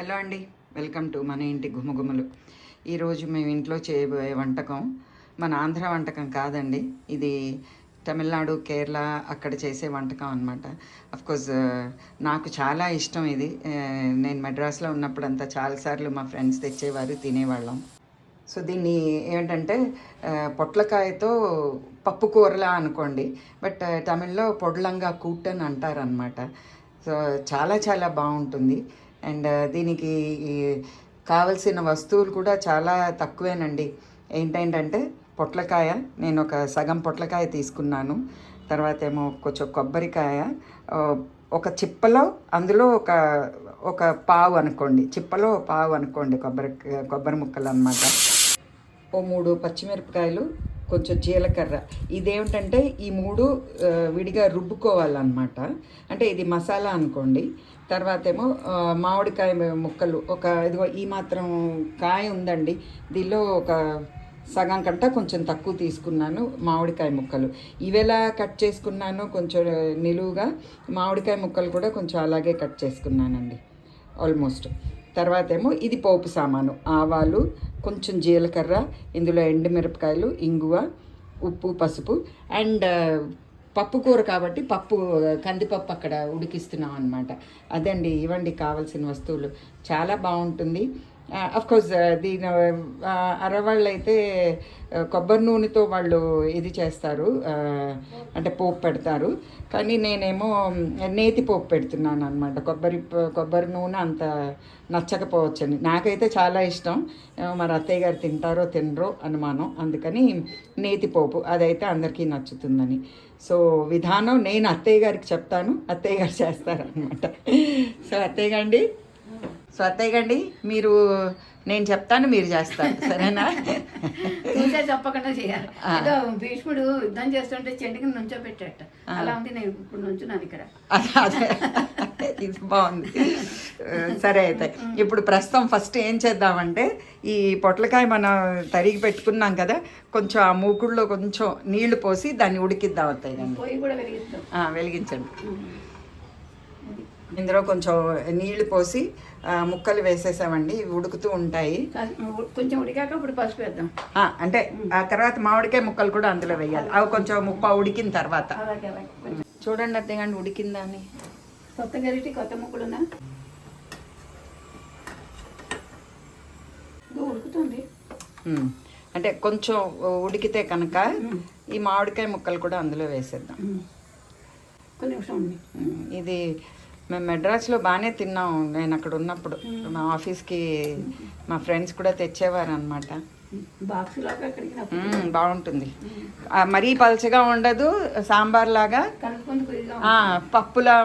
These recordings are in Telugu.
హలో అండి, వెల్కమ్ టు మన ఇంటి గుమగుమలు. ఈరోజు మేము ఇంట్లో చేయబోయే వంటకం మన ఆంధ్ర వంటకం కాదండి. ఇది తమిళనాడు, కేరళ అక్కడ చేసే వంటకం అనమాట. అఫ్కోర్స్ నాకు చాలా ఇష్టం ఇది. నేను మెడ్రాస్లో ఉన్నప్పుడంతా చాలాసార్లు మా ఫ్రెండ్స్ తెచ్చేవారు, తినేవాళ్ళం. సో దీన్ని ఏంటంటే పొట్లకాయతో పప్పు కూరలా అనుకోండి, బట్ తమిళ్లో పొడ్లంగా కూట్టని అంటారనమాట. సో చాలా చాలా బాగుంటుంది. అండ్ దీనికి కావలసిన వస్తువులు కూడా చాలా తక్కువేనండి. ఏంటంటే పొట్లకాయ, నేను ఒక సగం పొట్లకాయ తీసుకున్నాను. తర్వాత ఏమో కొంచెం కొబ్బరికాయ, ఒక చిప్పలో అందులో ఒక పావు అనుకోండి, చిప్పలో పావు అనుకోండి కొబ్బరి ముక్కలు అన్నమాట. ఓ 3 పచ్చిమిరపకాయలు, కొంచెం జీలకర్ర. ఇదేమిటంటే ఈ 3 విడిగా రుబ్బుకోవాలన్నమాట. అంటే ఇది మసాలా అనుకోండి. తర్వాత ఏమో మామిడికాయ ముక్కలు, ఇదిగో ఈ మాత్రం కాయ ఉందండి, దీనిలో ఒక సగం కంట కొంచెం తక్కువ తీసుకున్నాను మామిడికాయ ముక్కలు. ఇవెలా కట్ చేసుకున్నాను, కొంచెం నిలువుగా మామిడికాయ ముక్కలు కూడా కొంచెం అలాగే కట్ చేసుకున్నానండి ఆల్మోస్ట్. తర్వాత ఏమో ఇది పోపు సామాను, ఆవాలు, కొంచెం జీలకర్ర, ఇందులో ఎండుమిరపకాయలు, ఇంగువ, ఉప్పు, పసుపు. అండ్ పప్పు కూర కాబట్టి కందిపప్పు అక్కడ ఉడికిస్తున్నాం అనమాట. అదండి, ఇవ్వండి కావాల్సిన వస్తువులు. చాలా బాగుంటుంది. అఫ్కోర్స్ దీని అరవాళ్ళు అయితే కొబ్బరి నూనెతో వాళ్ళు ఇది చేస్తారు, అంటే పోపు పెడతారు. కానీ నేనేమో నేతి పోపు పెడుతున్నాను అనమాట. కొబ్బరి నూనె అంత నచ్చకపోవచ్చని, నాకైతే చాలా ఇష్టం. మరి అత్తయ్య గారు తింటారో తినరో అనుమానం, అందుకని నేతి పోపు అదైతే అందరికీ నచ్చుతుందని. సో విధానం నేను అత్తయ్య గారికి చెప్తాను, అత్తయ్య గారు చేస్తారనమాట. సో అత్తయ్య గండి మీరు, నేను చెప్తాను, మీరు చేస్తారు, సరేనా? చెప్పకుండా చేయాలి. భీష్ముడు యుద్ధం చేస్తుంటే చెండికి నుంచో పెట్టాట, అలా ఉంది. నేను ఇప్పుడు నుంచున్నాను ఇక్కడ. ఇది బాగుంది. సరే, అయితే ఇప్పుడు ప్రస్తుతం ఫస్ట్ ఏం చేద్దామంటే, ఈ పొట్లకాయ మనం తరిగి పెట్టుకున్నాం కదా, కొంచెం ఆ మూకుడులో కొంచెం నీళ్లు పోసి దాన్ని ఉడికిద్దాం. అత్తయ్య గండి పొయ్యి కూడా వెలిగించండి. ఇందులో కొంచెం నీళ్లు పోసి ముక్కలు వేసేసామండి, ఇవి ఉడుకుతూ ఉంటాయి. కొంచెం ఉడికాక ఇప్పుడు పసుపు వేద్దాం. అంటే ఆ తర్వాత మామిడికాయ ముక్కలు కూడా అందులో వేయాలి, అవి కొంచెం ఉడికిన తర్వాత. చూడండి అత్తయ్య ఉడికిందా అని. కొత్త గరిటి, కొత్త ముక్కలున్నా ఉడుకుతుంది. అంటే కొంచెం ఉడికితే కనుక ఈ మామిడికాయ ముక్కలు కూడా అందులో వేసేద్దాం. ఇది మేము మెడ్రాస్లో బాగానే తిన్నాం, నేను అక్కడ ఉన్నప్పుడు. మా ఆఫీస్కి మా ఫ్రెండ్స్ కూడా తెచ్చేవారు అనమాట. బాగుంటుంది, మరీ పలచగా ఉండదు, సాంబార్ లాగా పప్పులా,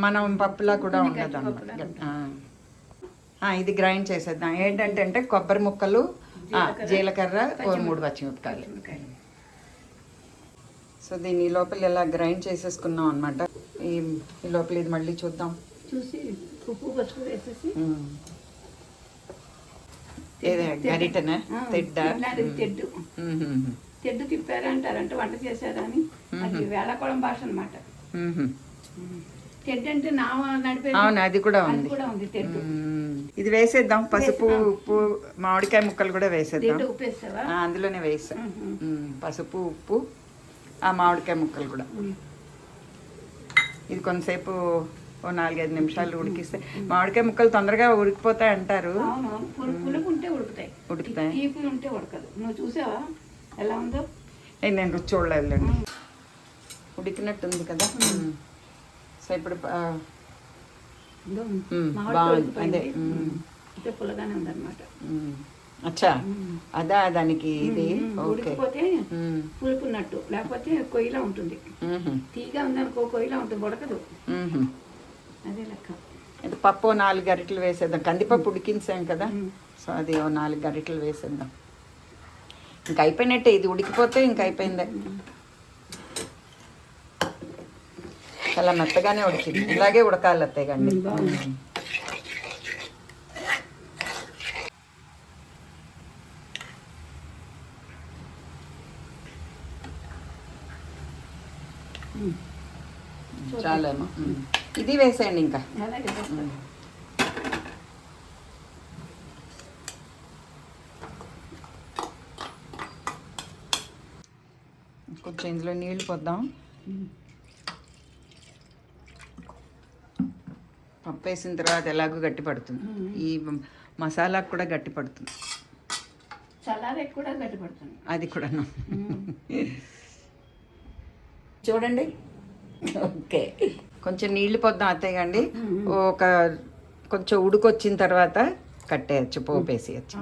మనం పప్పులా కూడా ఉండదు అనమాట. ఇది గ్రైండ్ చేసేద్దాం. ఏంటంటే కొబ్బరి ముక్కలు, జీలకర్ర, 3 పచ్చిమిరపకాయలు. సో దీన్ని ఈ లోపల ఇలా గ్రైండ్ చేసేసుకున్నాం అనమాట. ఈ లోపల ఇది మళ్ళీ చూద్దాం. చూసి ఉప్పు, పసుపు వేసేసి గరిటెనా, తెడ్డా? తెడ్డు తిప్పారా అంటారంటే వంట చేశారా అని. అది వేళకోళం భాష అనమాట. తెడ్డు అంటే నడిపే. అవును, అది కూడా ఉంది. తెడ్డు. ఇది వేసేద్దాం. పసుపు, ఉప్పు, మామిడికాయ ముక్కలు కూడా వేసేద్దాం. ఉప్పు వేసావా? అందులోనే వేసా. పసుపు, ఉప్పు, ఆ మామిడికాయ ముక్కలు కూడా. ఇది కొంతసేపు 4-5 నిమిషాలు ఉడికిస్తే మామిడికాయ ముక్కలు తొందరగా ఉడికిపోతాయి అంటారు. ఉడుకుతాయి. నువ్వు చూసావా ఎలా ఉందో? నేను రుచి చూడలేదులేండి, ఉడికినట్టుంది కదా. సో ఇప్పుడు బాగుంది, అదే పుల్లగానే ఉందన్నమాట. అచ్చా, అదా దానికి ఇది ఉడికిపోతే పులుపున్నట్టు, లేకపోతే కొయ్యిలా ఉంటుంది. తీగా ఉందనుకో కొయ్యిలా ఉంటుంది, ఉడకదు. అదే లెక్క. ఇది పప్పు 4 గరిటెలు వేసేద్దాం. కందిపప్పు ఉడికించాం కదా, సో అది 4 గరిటెలు వేసేద్దాం. ఇంకా అయిపోయినట్టే, ఇది ఉడికిపోతే ఇంకా అయిపోయిందే. చాలా మెత్తగానే ఉడికింది, ఇలాగే ఉడకాలి అత్తయ్య గండి. చాలేమో, ఇది వేసేయండి ఇంకా. కొంచెం ఇందులో నీళ్లు పోద్దాం. పప్పు వేసిన తర్వాత ఎలాగో గట్టి పడుతుంది, ఈ మసాలాకు కూడా గట్టి పడుతుంది, చల్లారే కూడా గట్టి పడుతుంది అది కూడాను. చూడండి. ఓకే, కొంచెం నీళ్లు పోద్దాం అత్తయ్య అండి. ఒక కొంచెం ఉడికొచ్చిన తర్వాత కట్టేయచ్చు, పోపు వేసేయచ్చు.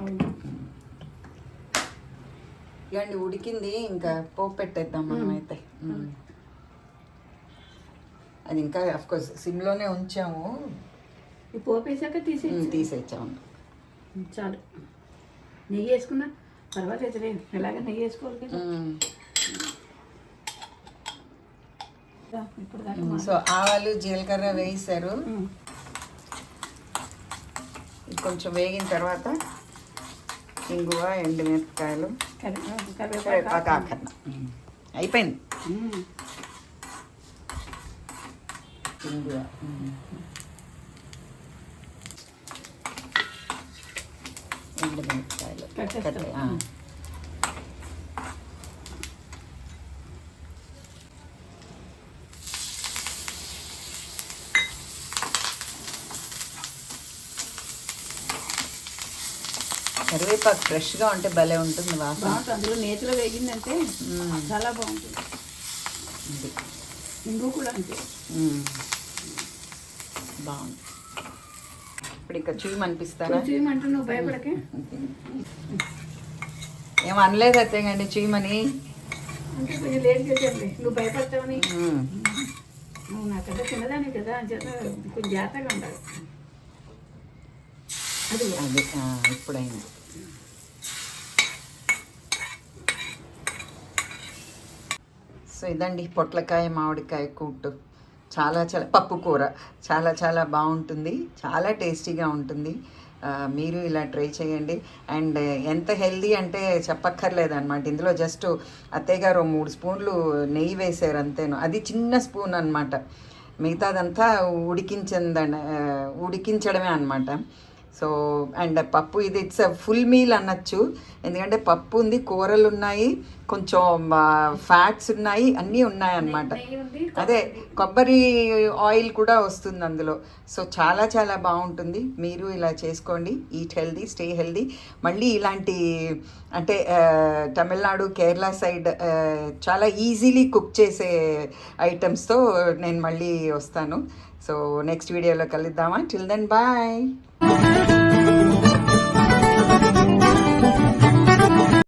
ఇవ్వండి ఉడికింది, ఇంకా పోపు పెట్టేద్దాం మనం అయితే. అది ఇంకా అఫ్కోర్స్ సిమ్లోనే ఉంచాము. ఈ పోపు వేసాక తీసేచ్చాము. చాలు. నెయ్యి వేసుకున్నా పర్వాలేదు, ఎలాగ నెయ్యి వేసుకోవాలి కదా. ఇప్పుడు దాకా సో ఆవాలు జీలకర్ర వేసారు. కొంచెం వేగిన తర్వాత ఇంగువ, ఎండుమిరపకాయలు, కరివేపాకు ఆఖరణ అయిపోయింది. ఇంగువ, ఎండుమిరపకాయలు, కరివేపాకు ఫ్రెష్గా ఉంటే భలే ఉంటుంది వాసన. బాగుంటుంది, అందులో నేతిలో వేగిందంటే చాలా బాగుంటుంది. ఇంగు కూడా అంతే బాగుంది. ఇప్పుడు ఇంకా చూయమనిపిస్తారా? చూయమంటూ నువ్వు భయపడకే. ఏం అనలేదు అత్తేగండి చూయమని, అంటే కొంచెం లేట్ చేసేది, నువ్వు భయపడతావని. నువ్వు నాకంటే చిన్నదాన్ని కదా, అని చేత కొంచెం జాగ్రత్తగా ఉండాలి. అది ఇప్పుడైనా సో ఇదండి పొట్లకాయ మామిడికాయ కూట్టు. చాలా చాలా పప్పు కూర చాలా చాలా బాగుంటుంది, చాలా టేస్టీగా ఉంటుంది. మీరు ఇలా ట్రై చేయండి. అండ్ ఎంత హెల్దీ అంటే చెప్పక్కర్లేదు అనమాట. ఇందులో జస్ట్ అత్తయ్య గారు 3 స్పూన్లు నెయ్యి వేసారు అంతేను, అది చిన్న స్పూన్ అనమాట. మిగతాదంతా ఉడికించడమే అనమాట. సో అండ్ పప్పు ఇది ఇట్స్ ఫుల్ మీల్ అనొచ్చు, ఎందుకంటే పప్పు ఉంది, కూరలు ఉన్నాయి, కొంచెం ఫ్యాట్స్ ఉన్నాయి, అన్నీ ఉన్నాయి అన్నమాట. అదే కొబ్బరి ఆయిల్ కూడా వస్తుంది అందులో. సో చాలా చాలా బాగుంటుంది. మీరు ఇలా చేసుకోండి. Eat healthy, stay healthy. మళ్ళీ ఇలాంటి అంటే తమిళనాడు, కేరళ సైడ్ చాలా ఈజీలీ కుక్ చేసే ఐటమ్స్తో నేను మళ్ళీ వస్తాను. సో నెక్స్ట్ వీడియోలో కలుద్దామా? Till then bye.